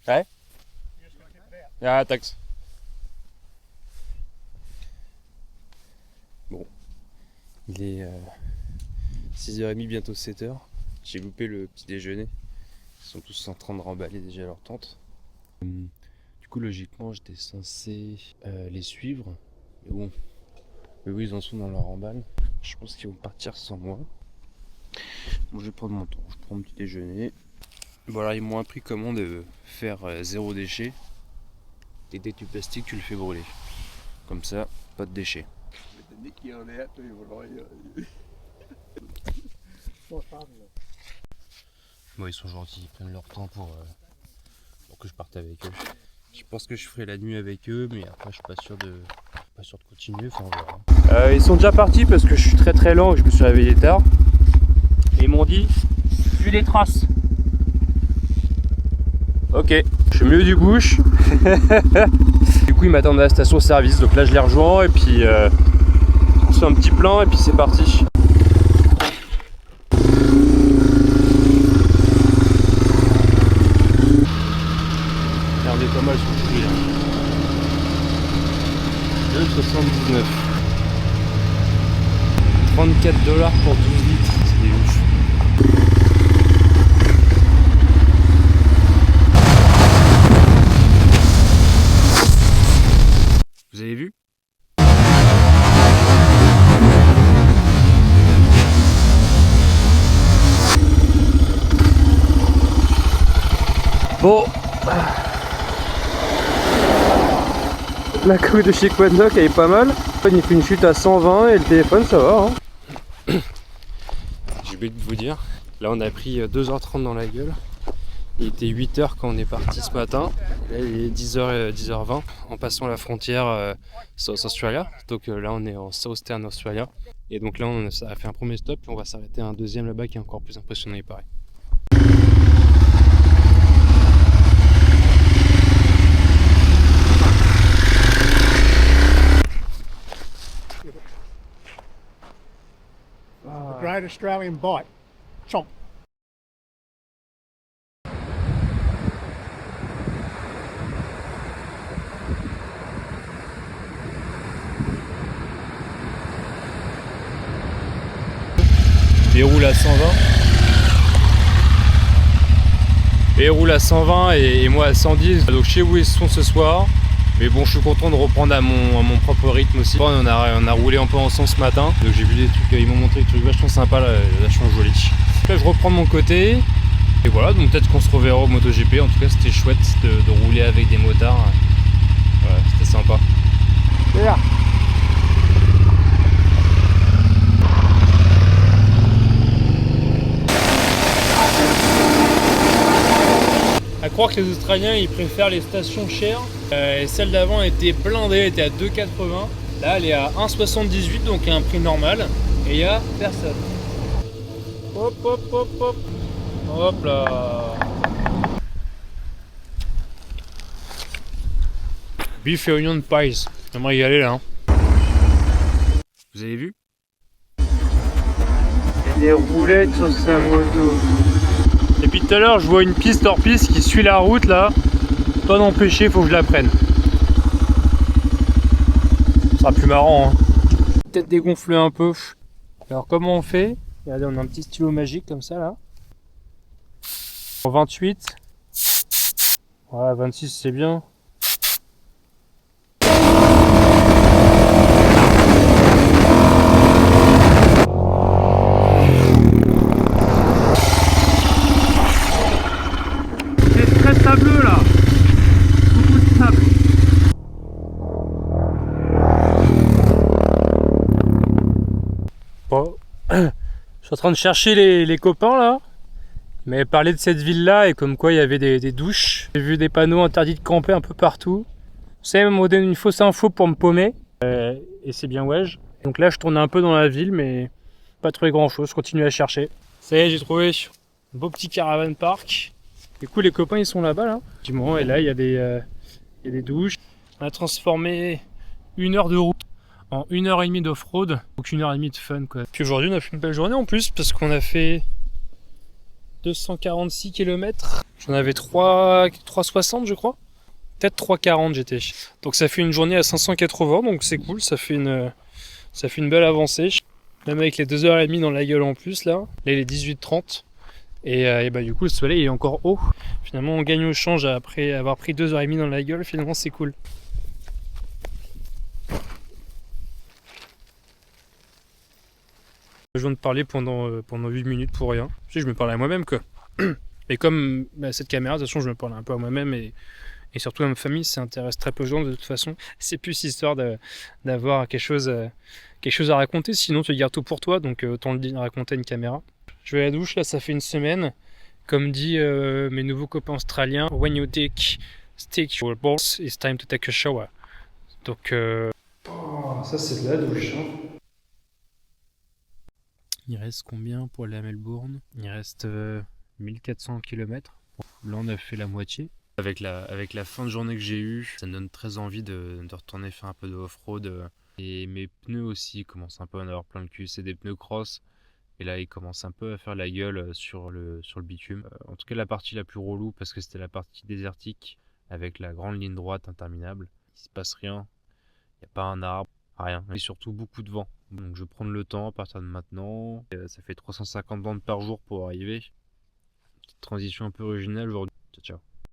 Ouais. Ah, taxe. Bon, il est 6h30, bientôt 7h. J'ai loupé le petit déjeuner. Ils sont tous en train de remballer déjà leur tente. Du coup, logiquement, j'étais censé les suivre. Mais bon, eux, ils en sont dans leur remballe. Je pense qu'ils vont partir sans moi. Bon, je vais prendre mon temps. Je prends mon petit déjeuner. Voilà, ils m'ont appris comment de faire zéro déchet. Dès que tu plastique, tu le fais brûler. Comme ça, pas de déchets. Bon, ils sont gentils, ils prennent leur temps pour que je parte avec eux. Je pense que je ferai la nuit avec eux, mais après je suis pas sûr de continuer, enfin on verra. Ils sont déjà partis parce que je suis très lent et je me suis réveillé tard. Et ils m'ont dit, suis les traces. Ok, je suis au milieu du bush. Du coup ils m'attendent à la station service, donc là je les rejoins et puis on se fait un petit plan et puis c'est parti. Regardez pas mal son fruit là. 2,79. 34$ pour 12 litres, c'est des ouf. Vous avez vu? Bon, la couille de chez Quadnock elle est pas mal. Il fait une chute à 120 et le téléphone ça va. Hein. J'ai oublié de vous dire, là on a pris 2h30 dans la gueule. Il était 8h quand on est parti ce matin. Là il est 10h20 en passant la frontière South Australia. Donc là on est en Southern Australia. Et donc là on a fait un premier stop et on va s'arrêter à un deuxième là-bas qui est encore plus impressionnant il paraît. The Great Australian Bite. Chomp. Il roule à 120. Et il roule à 120 et moi à 110. Donc je sais où ils sont ce soir. Mais bon, je suis content de reprendre à mon propre rythme aussi. On a roulé un peu ensemble ce matin. Donc j'ai vu des trucs, ils m'ont montré des trucs vachement sympas, là, vachement jolis. Là je reprends de mon côté. Et voilà, donc peut-être qu'on se reverra au MotoGP. En tout cas c'était chouette de rouler avec des motards. Voilà, c'était sympa. Yeah. À croire que les Australiens ils préfèrent les stations chères. Et celle d'avant était blindée, elle était à 2,80. Là elle est à 1,78 donc un prix normal. Et il n'y a personne. Hop hop hop hop. Hop là. Beef et onion pies. J'aimerais y aller là. Hein. Vous avez vu? Il y a des roulettes sur sa moto. Et puis tout à l'heure je vois une piste hors piste qui suit la route là. Pas d'empêcher, faut que je la prenne. Ce sera plus marrant. Hein. Peut-être dégonfler un peu. Alors comment on fait? Regardez, on a un petit stylo magique comme ça là. En 28. Ouais, 26 c'est bien. C'est très sableux là. Beaucoup de sable. Bon. Je suis en train de chercher les copains là. Ils m'avaient parlé de cette ville là et comme quoi il y avait des douches. J'ai vu des panneaux interdits de camper un peu partout. Vous savez, ils m'ont donné une fausse info pour me paumer. Et c'est bien ouais. Donc là je tourne un peu dans la ville mais pas trouvé grand chose. Je continue à chercher. Ça y est, j'ai trouvé un beau petit caravan park. Du coup les copains ils sont là-bas là. Et là il y a des douches. On a transformé 1 heure de route en 1h30 d'off-road, donc 1h30 de fun quoi. Puis aujourd'hui on a fait une belle journée en plus parce qu'on a fait 246 km. J'en avais 360 je crois. Peut-être 340 j'étais. Donc ça fait une journée à 580, donc c'est cool, ça fait une belle avancée. Même avec les 2h30 dans la gueule en plus là. Là il est 18h30. Et bah du coup le soleil est encore haut. Finalement on gagne au change après avoir pris 2h30 dans la gueule, finalement c'est cool. Je viens de parler pendant 8 minutes pour rien. Je me parlais à moi-même quoi. Et comme cette caméra, de toute façon je me parle un peu à moi-même et surtout à ma famille, ça intéresse très peu de gens de toute façon. C'est plus histoire d'avoir quelque chose à raconter, sinon tu gardes tout pour toi, donc autant le raconter à une caméra. Je vais à la douche, là ça fait une semaine. Comme dit mes nouveaux copains australiens, when you stick your balls, it's time to take a shower. Donc ça c'est de la douche. Hein. Il reste combien pour aller à Melbourne? Il reste 1400 km. Là on a fait la moitié. Avec la fin de journée que j'ai eue, ça me donne très envie de retourner faire un peu de off-road. Et mes pneus aussi commencent un peu à en avoir plein le cul. C'est des pneus cross. Et là, ils commencent un peu à faire la gueule sur le bitume. En tout cas, la partie la plus relou, parce que c'était la partie désertique, avec la grande ligne droite interminable. Il se passe rien. Il n'y a pas un arbre, rien. Et surtout beaucoup de vent. Donc je vais prendre le temps à partir de maintenant. Ça fait 350 bandes par jour pour arriver. Petite transition un peu originale aujourd'hui. Ciao, ciao.